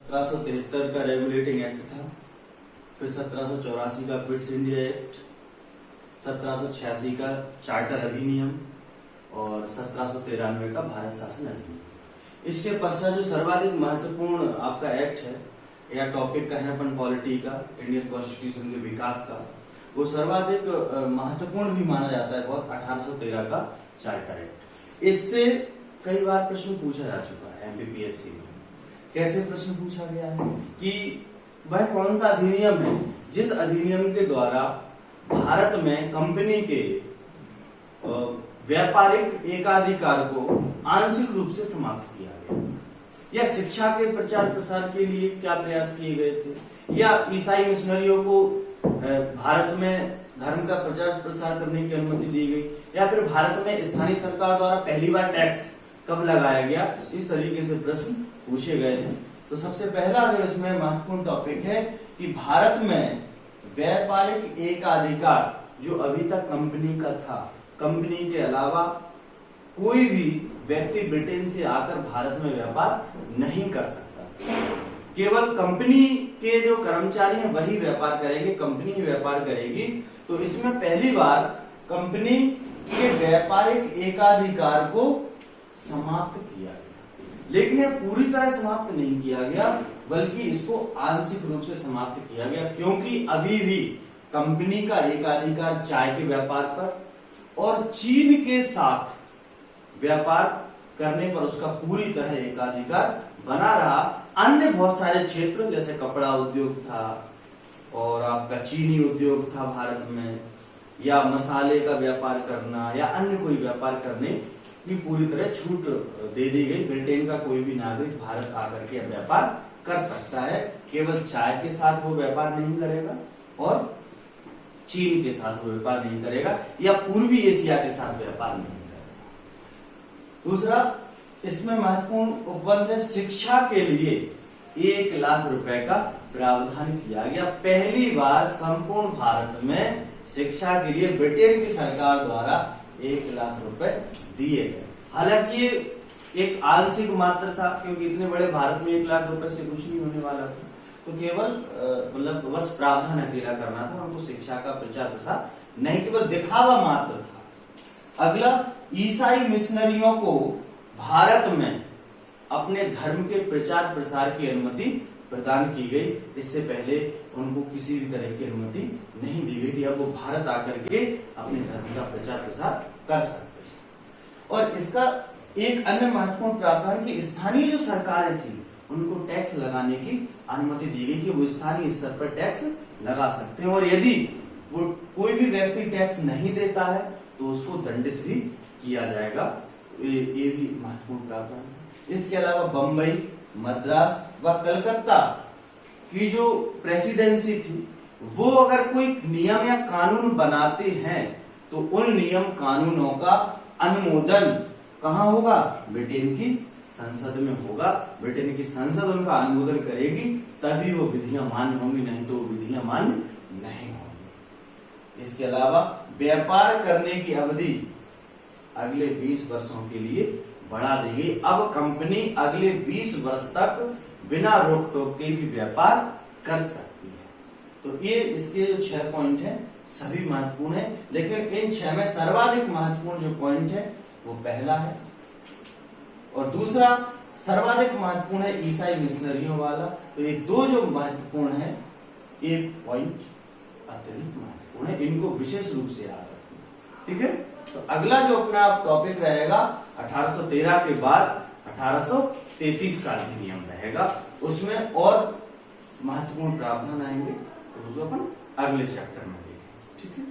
1773 का regulating act था, फिर 1784 का क्विट्स इंडिया एक्ट, 1786 का चार्टर अधिनियम और 1793 का भारत शासन अधिनियम। इसके पश्चात जो सर्वाधिक महत्वपूर्ण आपका एक्ट है या टॉपिक का है अपन पॉलिटी का, इंडियन कॉन्स्टिट्यूशन के विकास का, वो सर्वाधिक महत्वपूर्ण भी माना जाता है बहुत, 1813 का चार्टर एक्ट। इससे कई बार प्रश्न पूछा जा चुका है एमपीपीएससी में। कैसे प्रश्न पूछा गया है कि वह कौन सा अधिनियम है जिस अधिनियम के द्वारा भारत में कंपनी के व्यापारिक एकाधिकार को आंशिक रूप से समाप्त किया गया, या शिक्षा के प्रचार प्रसार के लिए क्या प्रयास किए गए थे, या ईसाई मिशनरियों को भारत में धर्म का प्रचार प्रसार करने की अनुमति दी गई, या फिर भारत में स्थानीय सरकार द्वारा पहली बार टैक्स कब लगाया गया। इस तरीके से प्रश्न पूछे गए हैं। तो सबसे पहला जो इसमें महत्वपूर्ण टॉपिक है कि भारत में व्यापारिक एकाधिकार जो अभी तक कंपनी का था, कंपनी के अलावा कोई भी व्यक्ति ब्रिटेन से आकर भारत में व्यापार नहीं कर सकता। केवल कंपनी के जो कर्मचारी हैं वही व्यापार करेंगे, कंपनी ही व्यापार करेगी। तो इसमें पहली बार कंपनी के व्यापारिक एकाधिकार को समाप्त किया गया, लेकिन यह पूरी तरह समाप्त नहीं किया गया, बल्कि इसको आंशिक रूप से समाप्त किया गया, क्योंकि अभी भी कंपनी का एकाधिकार चाय के व्यापार पर और चीन के साथ व्यापार करने पर उसका पूरी तरह एकाधिकार बना रहा। अन्य बहुत सारे क्षेत्र जैसे कपड़ा उद्योग था और आपका चीनी उद्योग था भारत में, या मसाले का व्यापार करना या अन्य कोई व्यापार करने की पूरी तरह छूट दे दी गई। ब्रिटेन का कोई भी नागरिक भारत आकर के व्यापार कर सकता है, केवल चाय के साथ वो व्यापार नहीं करेगा और चीन के साथ वो व्यापार नहीं करेगा, या पूर्वी एशिया के साथ व्यापार नहीं करेगा। दूसरा इसमें महत्वपूर्ण उपबंध है, शिक्षा के लिए 1 लाख रुपए का प्रावधान किया गया। पहली बार संपूर्ण भारत में शिक्षा के लिए ब्रिटेन की सरकार द्वारा 1 लाख रुपए दिए गए। हालांकि ये एक आंशिक मात्र था, क्योंकि इतने बड़े भारत में 1 लाख रुपए से कुछ नहीं होने वाला था। तो केवल मतलब बस प्रावधान अकेला करना था, उनको शिक्षा का प्रचार प्रसार नहीं, केवल दिखावा मात्र था। अगला, ईसाई मिशनरियों को भारत में अपने धर्म के प्रचार प्रसार की अनुमति प्रदान की गई। इससे पहले उनको किसी भी तरह की अनुमति नहीं दी गई थी। अब वो भारत आकर के अपने धर्म का प्रचार प्रसार कर सकते हैं। और इसका एक अन्य महत्वपूर्ण प्रावधान कि स्थानीय जो सरकारें थी उनको टैक्स लगाने की अनुमति दी गई कि वो स्थानीय स्तर पर टैक्स लगा सकते हैं, और यदि वो कोई भी व्यक्ति टैक्स नहीं देता है तो उसको दंडित भी किया जाएगा। ये भी महत्वपूर्ण प्रावधान है। इसके अलावा बंबई, मद्रास व कलकत्ता की जो प्रेसिडेंसी थी, वो अगर कोई नियम या कानून बनाते हैं तो उन नियम कानूनों का अनुमोदन कहाँ होगा? ब्रिटेन की संसद में होगा। ब्रिटेन की संसद उनका अनुमोदन करेगी तभी वो विधियां मान्य होंगी, नहीं तो वो विधियां मान्य नहीं होंगी। इसके अलावा व्यापार करने की अवधि अगले 20 वर्षों के लिए बढ़ा दी गई। अब कंपनी अगले 20 वर्ष तक बिना रोक टोक के भी व्यापार कर सकती है। तो ये इसके जो 6 पॉइंट हैं सभी महत्वपूर्ण है, लेकिन इन 6 में सर्वाधिक महत्वपूर्ण जो पॉइंट है वो पहला है, और दूसरा सर्वाधिक महत्वपूर्ण है ईसाई मिशनरियों वाला। तो ये 2 जो महत्वपूर्ण है, एक पॉइंट अत्यधिक महत्वपूर्ण है, इनको विशेष रूप से याद रखना। ठीक है, तो अगला जो अपना टॉपिक रहेगा 1813 के बाद 1833 का अधिनियम रहेगा, उसमें और महत्वपूर्ण प्रावधान आएंगे, तो उसको अपन अगले चैप्टर में देखेंगे। ठीक है।